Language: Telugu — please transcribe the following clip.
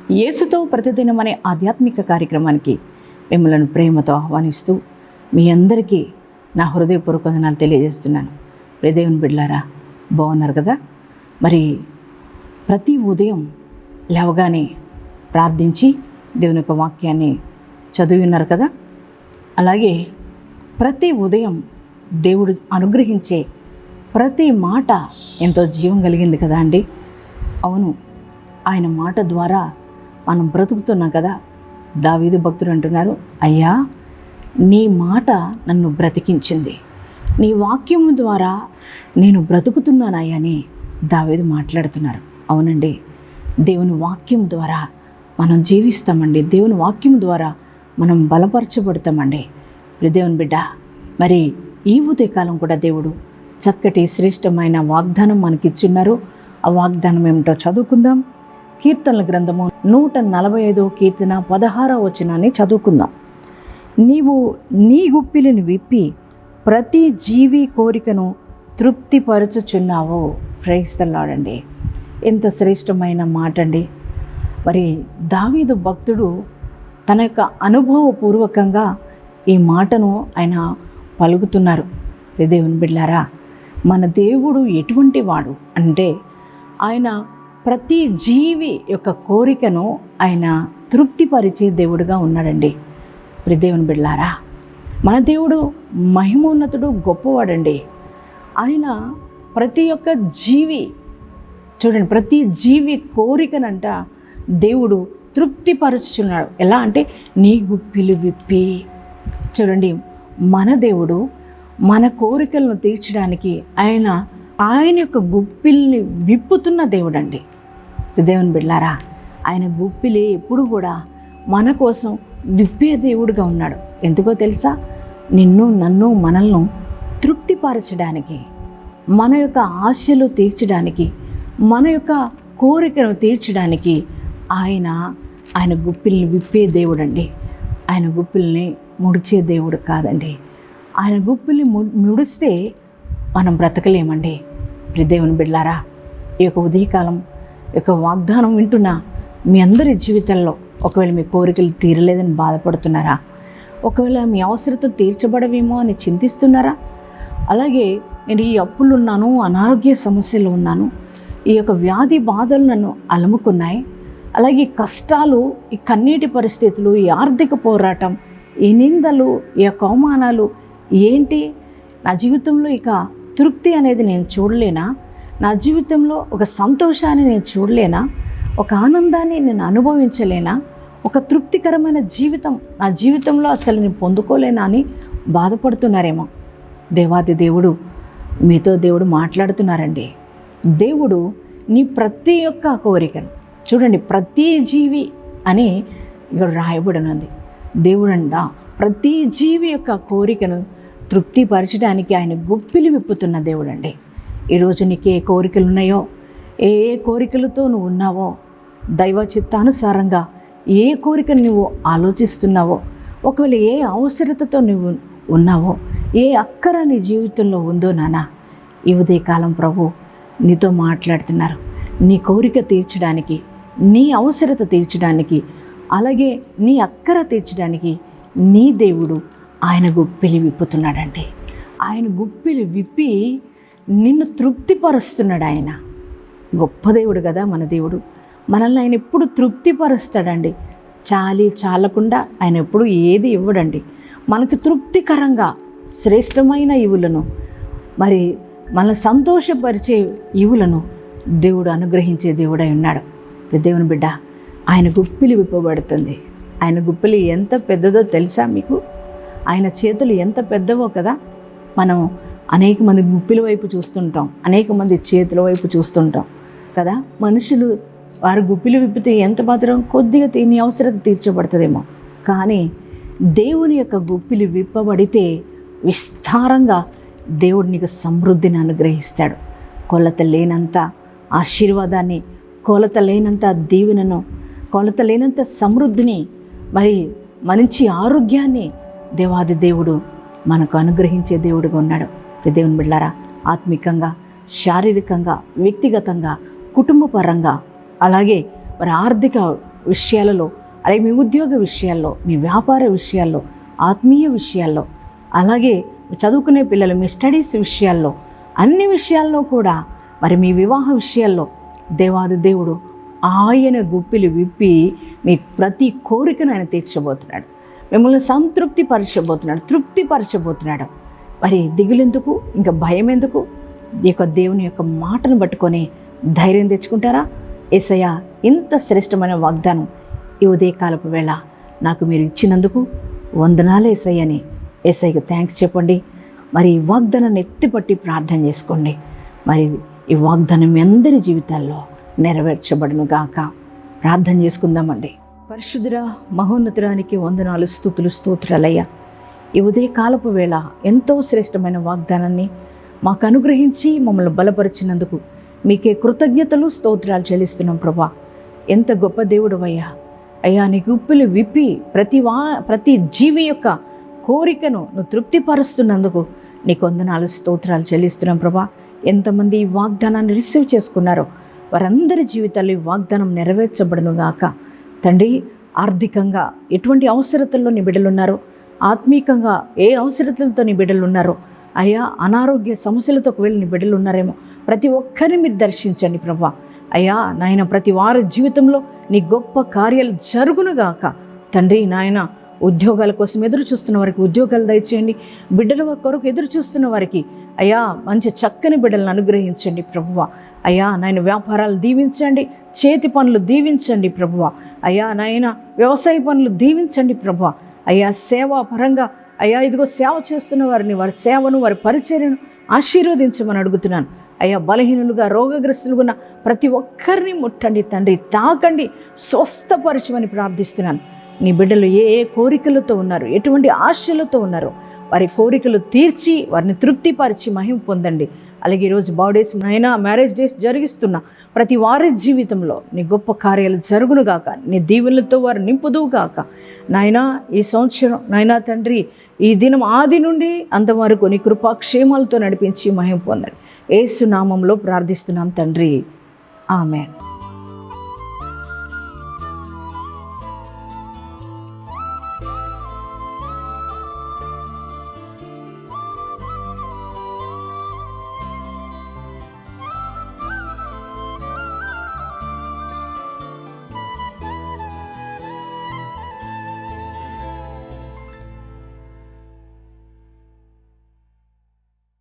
యేసుతో ప్రతిదినం అనే ఆధ్యాత్మిక కార్యక్రమానికి మిమ్మల్ని ప్రేమతో ఆహ్వానిస్తూ మీ అందరికీ నా హృదయపూర్వక వందనాలు తెలియజేస్తున్నాను. దేవుని బిడ్డలారా, బాగున్నారు కదా? మరి ప్రతి ఉదయం లేవగానే ప్రార్థించి దేవుని యొక్క వాక్యాన్ని చదివి ఉన్నారు కదా? అలాగే ప్రతి ఉదయం దేవుడు అనుగ్రహించే ప్రతి మాట ఎంతో జీవం కలిగింది కదా అండి. అవును, ఆయన మాట ద్వారా మనం బ్రతుకుతున్నాం కదా. దావీదు భక్తుడు అంటున్నారు, అయ్యా నీ మాట నన్ను బ్రతికించింది, నీ వాక్యము ద్వారా నేను బ్రతుకుతున్నానయ్యా అని దావీదు మాట్లాడుతున్నారు. అవునండి, దేవుని వాక్యం ద్వారా మనం జీవిస్తామండి. దేవుని వాక్యం ద్వారా మనం బలపరచబడతామండి. దేవుని బిడ్డ, మరి ఈ ఉదయకాలం కూడా దేవుడు చక్కటి శ్రేష్టమైన వాగ్దానం మనకిచ్చున్నారు. ఆ వాగ్దానం ఏమిటో చదువుకుందాం. కీర్తనల గ్రంథము 145 కీర్తన 16వ వచనాన్ని చదువుకుందాం. నీవు నీ గుప్పిలిని విప్పి ప్రతి జీవి కోరికను తృప్తిపరచుచున్నావు. ప్రైజ్ ది లార్డ్ అండి. ఎంత శ్రేష్టమైన మాట అండి. మరి దావీదు భక్తుడు తన యొక్క అనుభవపూర్వకంగా ఈ మాటను ఆయన పలుకుతున్నారు. దేవుని బిడ్డలారా, మన దేవుడు ఎటువంటి వాడు అంటే ఆయన ప్రతి జీవి యొక్క కోరికను ఆయన తృప్తిపరిచే దేవుడుగా ఉన్నాడండి. దేవుని బిడ్డలారా, మన దేవుడు మహిమోన్నతుడు, గొప్పవాడండి. ఆయన ప్రతి ఒక్క జీవి, చూడండి, ప్రతి జీవి కోరికనంట దేవుడు తృప్తిపరుచుచున్నాడు. ఎలా అంటే నీ గుప్పిలు విప్పి. చూడండి, మన దేవుడు మన కోరికలను తీర్చడానికి ఆయన యొక్క గుప్పిల్ని విప్పుతున్న దేవుడు అండి. దేవుని బిడ్డలారా, ఆయన గుప్పిలి ఎప్పుడు కూడా మన కోసం విప్పే దేవుడుగా ఉన్నాడు. ఎందుకో తెలుసా? నిన్ను, నన్ను, మనల్ని తృప్తిపరచడానికి, మన యొక్క ఆశలు తీర్చడానికి, మన యొక్క కోరికను తీర్చడానికి ఆయన గుప్పిల్ని విప్పే దేవుడు అండి. ఆయన గుప్పిల్ని ముడిచే దేవుడు కాదండి. ఆయన గుప్పిల్ని ముడిస్తే మనం బ్రతకలేమండి. దేవుని బిడ్డలారా, ఈ యొక్క ఉదయకాలం యొక్క వాగ్దానం వింటున్న మీ అందరి జీవితంలో ఒకవేళ మీ కోరికలు తీరలేదని బాధపడుతున్నారా? ఒకవేళ మీ అవసరతలు తీర్చబడవేమో అని చింతిస్తున్నారా? అలాగే నేను ఈ అప్పులు ఉన్నాను, అనారోగ్య సమస్యలు ఉన్నాను, ఈ యొక్క వ్యాధి బాధలు నన్ను అలముకున్నాయి, అలాగే ఈ కష్టాలు, ఈ కన్నీటి పరిస్థితులు, ఈ ఆర్థిక పోరాటం, ఈ నిందలు, ఈ యొక్క అవమానాలు ఏంటి? నా జీవితంలో ఇక తృప్తి అనేది నేను చూడలేనా? నా జీవితంలో ఒక సంతోషాన్ని నేను చూడలేనా? ఒక ఆనందాన్ని నేను అనుభవించలేనా? ఒక తృప్తికరమైన జీవితం నా జీవితంలో అసలు నేను పొందుకోలేనా అని బాధపడుతున్నారేమో. దేవాది దేవుడు మీతో దేవుడు మాట్లాడుతున్నారండి. దేవుడు నీ ప్రతి ఒక్క కోరికను, చూడండి, ప్రతి జీవి అని ఇక్కడ రాయబడినది. దేవుడంట ప్రతి జీవి యొక్క కోరికను తృప్తిపరచడానికి ఆయన గుప్పిలి విప్పుతున్న దేవుడు అండి. ఈరోజు నీకు ఏ కోరికలు ఉన్నాయో, ఏ కోరికలతో నువ్వు ఉన్నావో, దైవ చిత్తానుసారంగా ఏ కోరికను నువ్వు ఆలోచిస్తున్నావో, ఒకవేళ ఏ అవసరతతో నువ్వు ఉన్నావో, ఏ అక్కర నీ జీవితంలో ఉందో నాన్న, ఈ ఉదయకాలం ప్రభు నీతో మాట్లాడుతున్నారు. నీ కోరిక తీర్చడానికి, నీ అవసరత తీర్చడానికి, అలాగే నీ అక్కర తీర్చడానికి నీ దేవుడు ఆయన గుప్పిలి విప్పుతున్నాడండి. ఆయన గుప్పిలి విప్పి నిన్ను తృప్తిపరుస్తున్నాడు. ఆయన గొప్ప దేవుడు కదా మన దేవుడు. మనల్ని ఆయన ఎప్పుడు తృప్తిపరుస్తాడండి. చాలకుండా ఆయన ఎప్పుడు ఏది ఇవ్వడండి. మనకు తృప్తికరంగా శ్రేష్టమైన ఈవులను, మరి మన సంతోషపరిచే ఈవులను దేవుడు అనుగ్రహించే దేవుడై ఉన్నాడు. దేవుని బిడ్డ, ఆయన గుప్పిలి విప్పబడుతుంది. ఆయన గుప్పిలి ఎంత పెద్దదో తెలుసా మీకు? ఆయన చేతులు ఎంత పెద్దవో కదా. మనం అనేక మంది గుప్పిల వైపు చూస్తుంటాం, అనేక మంది చేతుల వైపు చూస్తుంటాం కదా. మనుషులు వారు గుప్పిలు విప్పితే ఎంత మాత్రం కొద్దిగా నీ అవసరత తీర్చబడుతుందేమో, కానీ దేవుని యొక్క గుప్పిలి విప్పబడితే విస్తారంగా దేవుడు నీకు సమృద్ధిని అనుగ్రహిస్తాడు. కొలత లేనంత ఆశీర్వాదాన్ని, కొలత లేనంత దీవెనను, కొలత లేనంత సమృద్ధిని, మరి మంచి ఆరోగ్యాన్ని దేవాది దేవుడు మనకు అనుగ్రహించే దేవుడుగా ఉన్నాడు. దేవుని బిడ్డలారా, ఆత్మికంగా, శారీరకంగా, వ్యక్తిగతంగా, కుటుంబపరంగా, అలాగే మరి ఆర్థిక విషయాలలో, అలాగే మీ ఉద్యోగ విషయాల్లో, మీ వ్యాపార విషయాల్లో, ఆత్మీయ విషయాల్లో, అలాగే చదువుకునే పిల్లలు మీ స్టడీస్ విషయాల్లో, అన్ని విషయాల్లో కూడా మరి మీ వివాహ విషయాల్లో దేవాది దేవుడు ఆయన గుప్పిలు విప్పి మీ ప్రతి కోరికను ఆయన తీర్చబోతున్నాడు. మిమ్మల్ని సంతృప్తిపరచబోతున్నాడు, తృప్తిపరచబోతున్నాడు. మరి దిగులెందుకు, ఇంకా భయం ఎందుకు? ఈ యొక్క దేవుని యొక్క మాటను పట్టుకొని ధైర్యం తెచ్చుకుంటారా? యేసయ్య ఇంత శ్రేష్టమైన వాగ్దానం ఈ ఉదయకాలపు వేళ నాకు మీరు ఇచ్చినందుకు వందనాలు యేసయ్య అని యేసయ్యకి థ్యాంక్స్ చెప్పండి. మరి ఈ వాగ్దానాన్ని ఎత్తిపట్టి ప్రార్థన చేసుకోండి. మరి ఈ వాగ్దానం మీ అందరి జీవితాల్లో నెరవేర్చబడును గాక. ప్రార్థన చేసుకుందామండి. పరిశుద్ధుడా, మహోన్నతుడానికి వందనాలు, స్తుతులు, స్తోత్రాలయ్యా. ఈ ఉదయకాలపు వేళ ఎంతో శ్రేష్టమైన వాగ్దానాన్ని మాకు అనుగ్రహించి మమ్మల్ని బలపరిచినందుకు మీకే కృతజ్ఞతలు, స్తోత్రాలు చెల్లిస్తున్నాం ప్రభా. ఎంత గొప్ప దేవుడు అయ్యా. అయ్యా, నీ గుప్పిలు విప్పి ప్రతి జీవి యొక్క కోరికను నువ్వు తృప్తిపరుస్తున్నందుకు నీకు వందనాలు, స్తోత్రాలు చెల్లిస్తున్నాం ప్రభా. ఎంతమంది ఈ వాగ్దానాన్ని రిసీవ్ చేసుకున్నారో వారందరి జీవితాల్లో ఈ వాగ్దానం నెరవేర్చబడును గాక. తండ్రి, ఆర్థికంగా ఎటువంటి అవసరతల్లో నీ బిడ్డలు ఉన్నారో, ఆత్మీకంగా ఏ అవసరతలతో నీ బిడ్డలు ఉన్నారో, అయ్యా అనారోగ్య సమస్యలతో ఒకవేళ నీ బిడ్డలు ఉన్నారేమో, ప్రతి ఒక్కరిని మీరు దర్శించండి ప్రభా. అయ్యా నాయన, ప్రతి వారి జీవితంలో నీ గొప్ప కార్యాలు జరుగునుగాక. తండ్రి నాయన, ఉద్యోగాల కోసం ఎదురు చూస్తున్న వారికి ఉద్యోగాలు దయచేయండి. బిడ్డల కొరకు ఎదురు చూస్తున్న వారికి అయ్యా మంచి చక్కని బిడ్డలను అనుగ్రహించండి ప్రభువా. అయ్యా నాయన, వ్యాపారాలు దీవించండి, చేతి పనులు దీవించండి ప్రభువా. అయ్యా నాయన, వ్యవసాయ పనులు దీవించండి ప్రభువా. అయ్యా సేవా పరంగా అయ్యా ఇదిగో సేవ చేస్తున్న వారిని, వారి సేవను, వారి పరిచర్యను ఆశీర్వదించమని అడుగుతున్నాను. అయ్యా బలహీనులుగా, రోగగ్రస్తులుగా ఉన్న ప్రతి ఒక్కరిని ముట్టండి తండ్రి, తాకండి, స్వస్థపరచమని ప్రార్థిస్తున్నాను. నీ బిడ్డలు ఏ ఏ కోరికలతో ఉన్నారు, ఎటువంటి ఆశలతో ఉన్నారో వారి కోరికలు తీర్చి వారిని తృప్తిపరిచి మహిమ పొందండి. అలాగే ఈరోజు బర్త్డేస్ అయినా మ్యారేజ్ డేస్ జరిగిస్తున్న ప్రతి వారి జీవితంలో నీ గొప్ప కార్యాలు జరుగునుగాక. నీ దీవెనలతో వారు నింపుదువుగాక. నాయనా, ఈ సంవత్సరం నాయనా తండ్రి, ఈ దినం ఆది నుండి అంతవరకు నీ కృపాక్షేమాలతో నడిపించి మహిమ పొందండి. యేసు నామంలో ప్రార్థిస్తున్నాం తండ్రి, ఆమేన్.